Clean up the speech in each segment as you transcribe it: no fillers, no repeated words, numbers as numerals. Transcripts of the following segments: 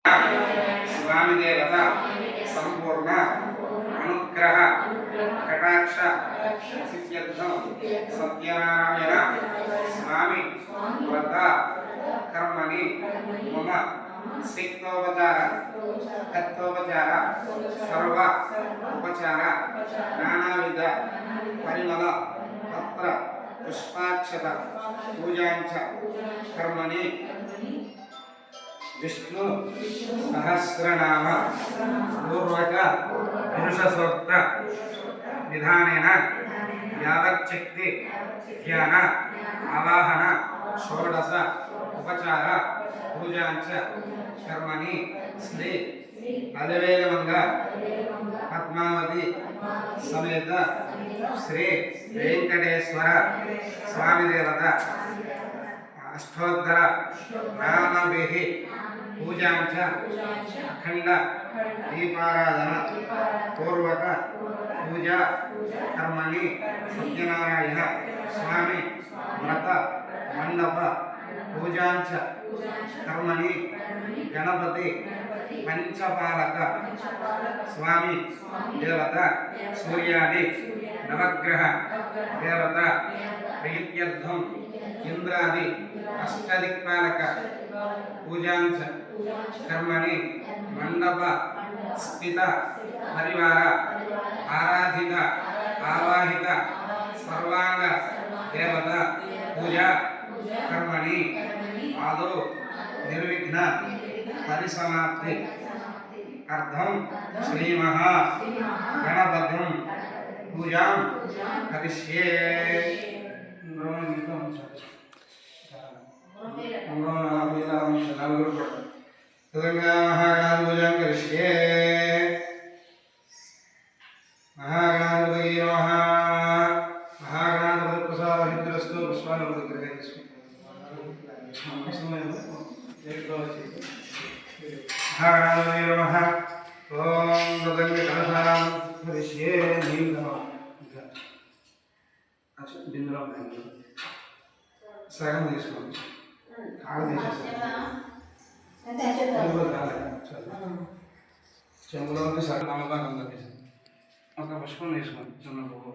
स्वामी देवता संपूर्ण अनुग्रह कटाक्ष सिद्ध्यर्थम सत्यनारायण स्वामी व्रत कर्मणि मम सिक्तोपचार तत्वोपचार सर्व उपचार नानाविध परिमल पत्र पुष्पाक्षत पूजांच कर्मणि विष्णु सहस्रनाम पूर्वक पुरुष सूक्त विधानेन यावच्छक्ति ध्यान आवाहन षोडश उपचार पूजांच कर्मणि श्री अलवेलमंग पद्मावती समेत श्री वेंकटेश्वर स्वामी देवता अष्टोत्तर नामभिः पूजांच अखंड दीपाराधना पूर्वक पूजा कर्मणि सत्यनारायण स्वामी व्रत मंडप पूजांच कर्मणि गणपति पंचपालक स्वामी देवता सूर्यादि नवग्रह देवता प्रीत्यर्थम इंद्रादि अष्टदिक्पालक पूजांच कर्मणि मंडप स्थित परिवार आराधित आवाहित सर्वांग देवता पूजा कर्मणि आदौ निर्विघ्न परिसमाप्ति अर्थम श्री महा गणपतिं पूजां करिष्ये। महागणाधिपूजां करिष्ये। महागणाधिपतये नमः। महागणाधिपति प्रसादसिद्धिरस्तु। पुष्पानुग्रहस्तु। महागणाधिपतये नमः। ओम तदङ्गकलशां करिष्ये। अच्छा बिंदुराम सगम తీసుకోండి కాడ తీసేస్తాను చెంబులోకి సగం నమ్మకం తీసేస్తాను ఒక పుష్పం తీసుకోండి చిన్న పువ్వు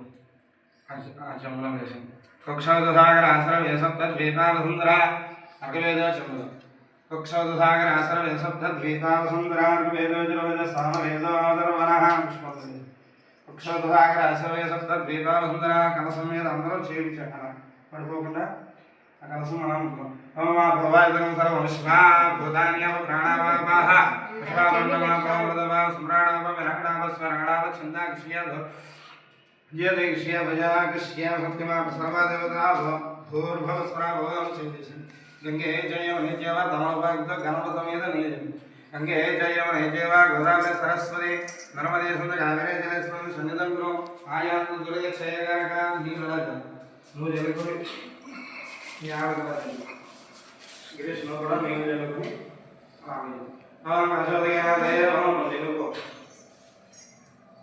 చెంబులో వేసాను కుక్షౌత సాగర ఆశ్రమ వేసప్త ద్వీపాల సుందర అర్గవేదో చెంబులో కుక్షౌత సాగర ఆశ్రమ వేసప్త ద్వీపాల సుందర అర్గవేదో జలవేద సామవేదో ఆదరవనః పుష్పం కుక్షౌత సాగర ఆశ్రమ వేసప్త ద్వీపాల సుందర కలసం మీద అందరూ చేయించారు పడిపోకుండా ఆ కలసం మనం ప్రభావితం సర్వం విశ్వా భూతాన్యవ ప్రాణావాపాహ పుష్పాబంధమాపమృతవా స్మరాణాప విరగణాప స్వరగణాప ఛందాక్షియాధో జియదక్షియ భజాక్షియ భక్తిమాప సర్వదేవతా భూర్భవ స్వరాభవం చేసి గంగే జయం నిత్యవ తమోపగ్ధ గణపత మీద నీజం గంగే జయం నిత్యవ గోదావరి సరస్వతి నర్మదే సుందర కావేరీ జలేశ్వరం సన్నిధం గురు ఆయాను దురయ క్షయకారక నీలరాజ నువ్వు జలుకుని గిరీష్ నువ్వు కూడా నేను జలుకుని అశోదయ దేవం జలుకో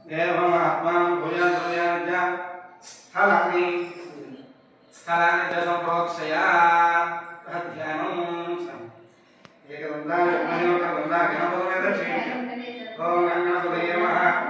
దేవం ఆత్మానం భుజాయ స్థలాన్ని స్థలాన్ని చ సంప్రోక్షయ ధ్యానం ఏకదంతా గణపతి మీద ఓం గణపతయే నమః